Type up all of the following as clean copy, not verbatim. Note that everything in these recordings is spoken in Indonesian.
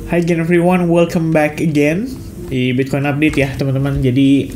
Hi again everyone, welcome back again di Bitcoin Update ya teman-teman. Jadi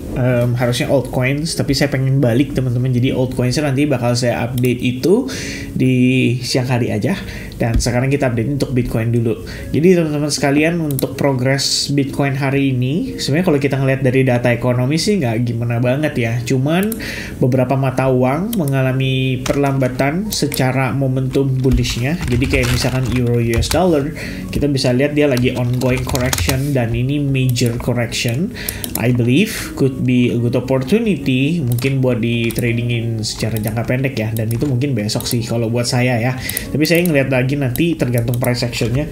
harusnya altcoins, tapi saya pengen balik teman-teman. Jadi altcoinsnya nanti bakal saya update itu di siang hari aja. Dan sekarang kita update untuk Bitcoin dulu. Jadi teman-teman sekalian, untuk progres Bitcoin hari ini, sebenarnya kalau kita ngeliat dari data ekonomi sih nggak gimana banget ya. Cuman beberapa mata uang mengalami perlambatan secara momentum bullishnya. Jadi kayak misalkan Euro US Dollar, kita bisa lihat dia lagi ongoing correction, dan ini major correction. I believe could be a good opportunity mungkin buat di tradingin secara jangka pendek ya. Dan itu mungkin besok sih kalau buat saya ya. Tapi saya ngeliat lagi nanti tergantung price actionnya.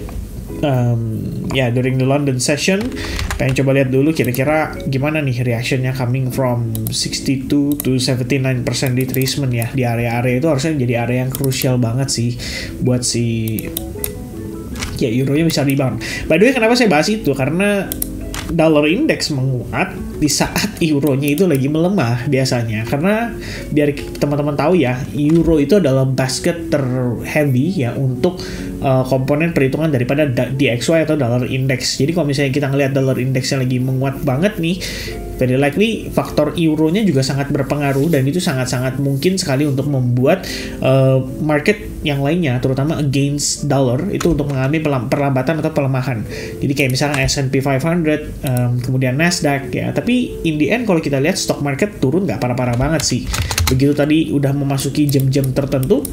During the London session, pengen coba lihat dulu kira-kira gimana nih reactionnya coming from 62 to 79% retracement ya. Di area-area itu harusnya jadi area yang krusial banget sih buat si euronya bisa rebound. By the way, kenapa saya bahas itu? Karena dollar index menguat di saat euronya itu lagi melemah biasanya. Karena biar teman-teman tahu ya, euro itu adalah basket terheavy ya untuk komponen perhitungan daripada DXY atau dollar index. Jadi kalau misalnya kita ngelihat dollar indexnya lagi menguat banget nih, very likely faktor euronya juga sangat berpengaruh, dan itu sangat-sangat mungkin sekali untuk membuat market yang lainnya, terutama against dollar, itu untuk mengalami perlambatan atau pelemahan. Jadi kayak misalnya S&P 500, kemudian Nasdaq ya. Tapi in the end kalau kita lihat stock market turun nggak parah-parah banget sih. Begitu tadi udah memasuki jam-jam tertentu,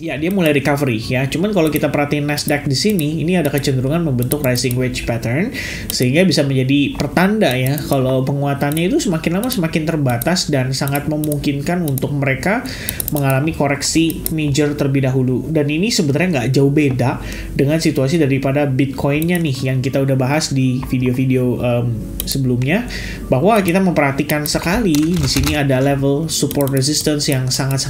ya dia mulai recovery ya. Cuman kalau kita perhatiin Nasdaq di sini, ini ada kecenderungan membentuk rising wedge pattern, sehingga bisa menjadi pertanda ya kalau penguatannya itu semakin lama semakin terbatas, dan sangat memungkinkan untuk mereka mengalami koreksi major terlebih dahulu. Dan ini sebenarnya nggak jauh beda dengan situasi daripada Bitcoin-nya nih yang kita udah bahas di video-video sebelumnya, bahwa kita memperhatikan sekali di sini ada level support resistance yang sangat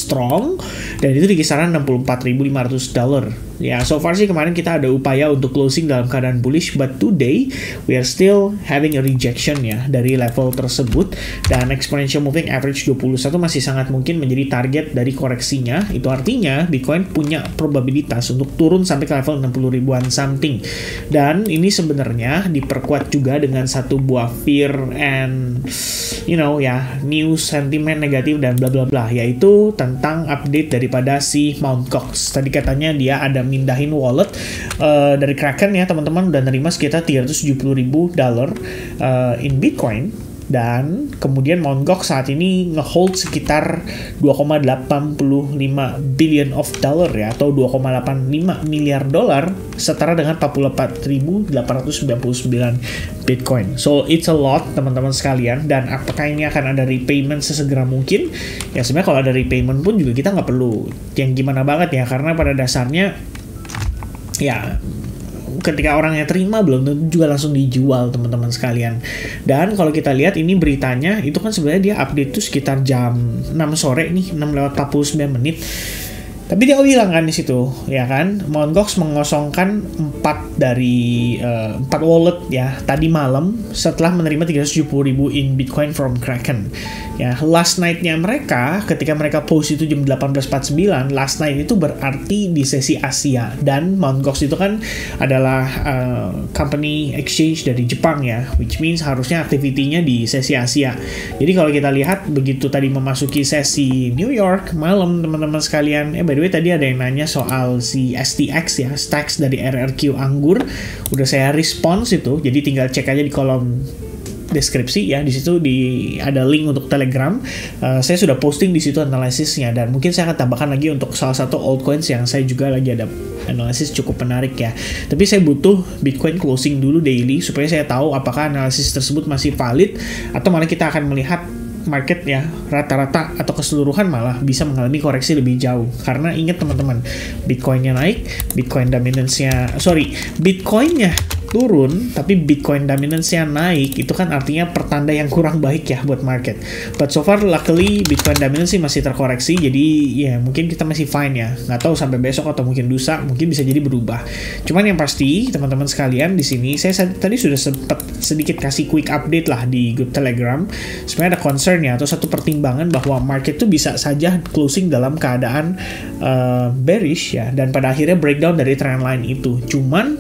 strong, dan itu di kisaran $64.500 ya. So far sih kemarin kita ada upaya untuk closing dalam keadaan bullish, but today we are still having a rejection ya dari level tersebut, dan exponential moving average 21 masih sangat mungkin menjadi target dari koreksinya. Itu artinya Bitcoin punya probabilitas untuk turun sampai ke level 60 ribuan something, dan ini sebenarnya diperkuat juga dengan satu buah fear and news sentimen negatif dan bla bla bla, yaitu tentang update daripada si Mt. Gox. Tadi katanya dia ada mindahin wallet dari Kraken ya teman-teman, udah nerima sekitar $370.000 in Bitcoin, dan kemudian Mt. Gox saat ini ngehold sekitar 2,85 billion of dollar ya, atau 2,85 miliar dolar, setara dengan 44.899 Bitcoin. So it's a lot teman-teman sekalian. Dan apakah ini akan ada repayment sesegera mungkin? Ya sebenarnya kalau ada repayment pun juga kita nggak perlu yang gimana banget ya, karena pada dasarnya ya ketika orangnya terima belum tentu juga langsung dijual teman-teman sekalian. Dan kalau kita lihat ini beritanya itu kan sebenarnya dia update tuh sekitar jam 6 sore nih, 6:49. Tapi dia bilang kan di situ ya kan, Mt. Gox mengosongkan 4 wallet ya tadi malam setelah menerima 370.000 in Bitcoin from Kraken. Ya, last night-nya mereka ketika mereka post itu jam 18.49, last night itu berarti di sesi Asia, dan Mt. Gox itu kan adalah company exchange dari Jepang ya, which means harusnya activity-nya di sesi Asia. Jadi kalau kita lihat begitu tadi memasuki sesi New York malam teman-teman sekalian, by the way tadi ada yang nanya soal si STX ya, Stacks dari RRQ Anggur, udah saya respons itu, jadi tinggal cek aja di kolom deskripsi ya, di situ ada link untuk Telegram. Saya sudah posting di situ analisisnya, dan mungkin saya akan tambahkan lagi untuk salah satu altcoins yang saya juga lagi ada analisis cukup menarik ya. Tapi saya butuh Bitcoin closing dulu daily supaya saya tahu apakah analisis tersebut masih valid, atau malah kita akan melihat market ya rata-rata atau keseluruhan malah bisa mengalami koreksi lebih jauh. Karena ingat teman-teman, Bitcoinnya naik, Bitcoinnya turun, tapi Bitcoin dominance-nya naik, itu kan artinya pertanda yang kurang baik ya buat market. But so far, luckily, Bitcoin dominance masih terkoreksi, jadi ya mungkin kita masih fine ya. Nggak tahu sampai besok atau mungkin lusa, mungkin bisa jadi berubah. Cuman yang pasti, teman-teman sekalian, di sini, saya tadi sudah sempat sedikit kasih quick update lah di grup Telegram. Sebenarnya ada concern ya, atau satu pertimbangan bahwa market tuh bisa saja closing dalam keadaan bearish ya, dan pada akhirnya breakdown dari trendline itu. Cuman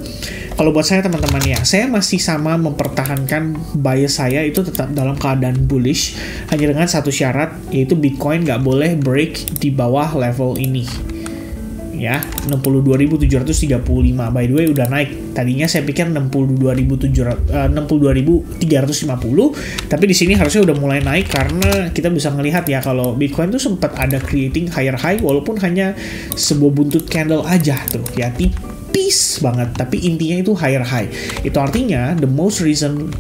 kalau buat saya teman-teman ya, saya masih sama mempertahankan bias saya itu tetap dalam keadaan bullish, hanya dengan satu syarat, yaitu Bitcoin nggak boleh break di bawah level ini ya, 62.735. By the way udah naik, tadinya saya pikir 62.350, tapi di sini harusnya udah mulai naik karena kita bisa ngelihat ya kalau Bitcoin tuh sempat ada creating higher high walaupun hanya sebuah buntut candle aja tuh ya, tipis banget, tapi intinya itu higher high. Itu artinya the most recent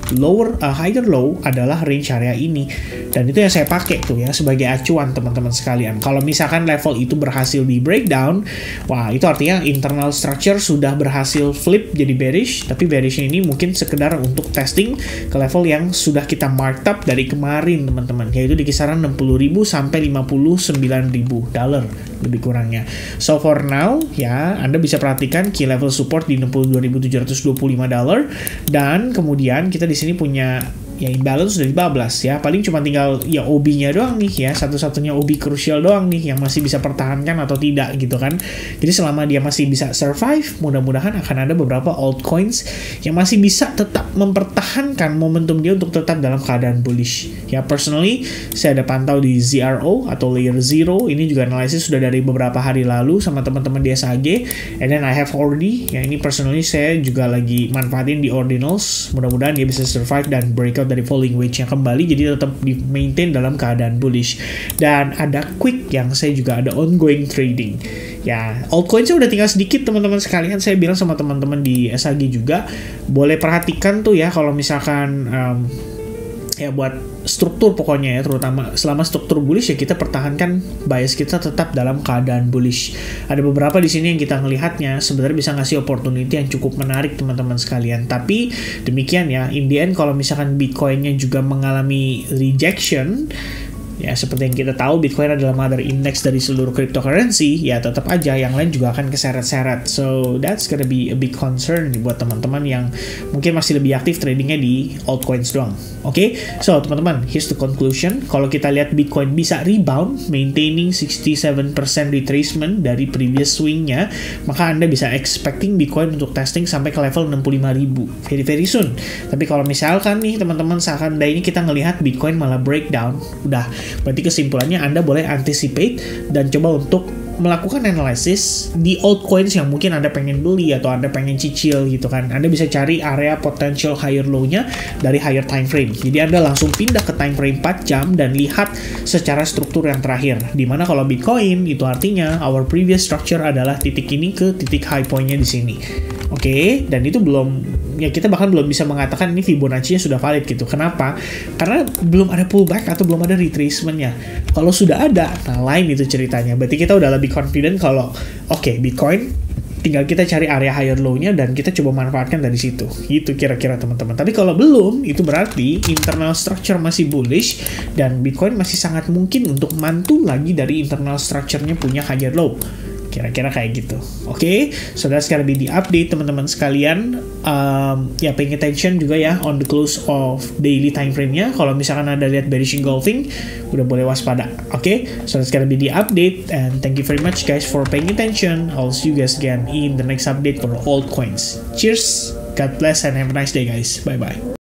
higher low adalah range area ini, dan itu yang saya pakai tuh ya sebagai acuan teman-teman sekalian. Kalau misalkan level itu berhasil di breakdown, wah itu artinya internal structure sudah berhasil flip jadi bearish, tapi bearishnya ini mungkin sekedar untuk testing ke level yang sudah kita marked up dari kemarin teman-teman, yaitu di kisaran 60.000 sampai 59.000 dollar lebih kurangnya. So for now ya, Anda bisa perhatikan key level support di 62.725 dollar, dan kemudian kita di sini punya ya imbalance sudah dibablas ya, paling cuma tinggal ya OB-nya doang nih ya, satu-satunya OB krusial doang nih yang masih bisa pertahankan atau tidak gitu kan. Jadi selama dia masih bisa survive, mudah-mudahan akan ada beberapa altcoins yang masih bisa tetap mempertahankan momentum dia untuk tetap dalam keadaan bullish ya. Personally saya ada pantau di ZRO atau Layer Zero, ini juga analisis sudah dari beberapa hari lalu sama teman-teman di SAG, and then I have already ya, ini personally saya juga lagi manfaatin di ordinals, mudah-mudahan dia bisa survive dan breakout dari falling wedge-nya kembali, jadi tetap di maintain dalam keadaan bullish. Dan ada quick yang saya juga ada ongoing trading ya. Altcoin-nya udah tinggal sedikit teman-teman sekalian, saya bilang sama teman-teman di SAG juga boleh perhatikan tuh ya kalau misalkan ya buat struktur pokoknya ya, terutama selama struktur bullish ya kita pertahankan bias kita tetap dalam keadaan bullish. Ada beberapa di sini yang kita ngelihatnya sebenarnya bisa ngasih opportunity yang cukup menarik teman-teman sekalian. Tapi demikian ya, in the end kalau misalkan Bitcoin-nya juga mengalami rejection ya, seperti yang kita tahu Bitcoin adalah mother index dari seluruh cryptocurrency ya, tetap aja yang lain juga akan keseret-seret. So that's gonna be a big concern buat teman-teman yang mungkin masih lebih aktif tradingnya di altcoins doang. Oke, so teman-teman, here's the conclusion. Kalau kita lihat Bitcoin bisa rebound, maintaining 67% retracement dari previous swingnya, maka Anda bisa expecting Bitcoin untuk testing sampai ke level 65.000 very soon. Tapi kalau misalkan nih teman-teman seandainya kita ngelihat Bitcoin malah breakdown, udah berarti kesimpulannya Anda boleh anticipate dan coba untuk melakukan analisis di altcoins yang mungkin Anda pengen beli atau Anda pengen cicil gitu kan. Anda bisa cari area potential higher low-nya dari higher time frame. Jadi Anda langsung pindah ke time frame 4 jam dan lihat secara struktur yang terakhir. Dimana kalau Bitcoin itu artinya our previous structure adalah titik ini ke titik high point-nya di sini. Oke, dan itu belum, ya kita bahkan belum bisa mengatakan ini Fibonacci-nya sudah valid gitu. Kenapa? Karena belum ada pullback atau belum ada retracement-nya. Kalau sudah ada, nah lain itu ceritanya. Berarti kita udah lebih confident kalau oke, Bitcoin tinggal kita cari area higher low-nya dan kita coba manfaatkan dari situ. Itu kira-kira teman-teman. Tapi kalau belum, itu berarti internal structure masih bullish dan Bitcoin masih sangat mungkin untuk mantul lagi dari internal structure-nya punya higher low. Kira-kira kayak gitu. Oke, so that's gonna be the update teman-teman sekalian. Ya paying attention juga ya on the close of daily time frame-nya. Kalau misalkan ada lihat bearish engulfing, udah boleh waspada. Oke, so that's gonna be the update, and thank you very much guys for paying attention. I'll see you guys again in the next update for altcoins. Cheers, God bless, and have a nice day guys. Bye bye.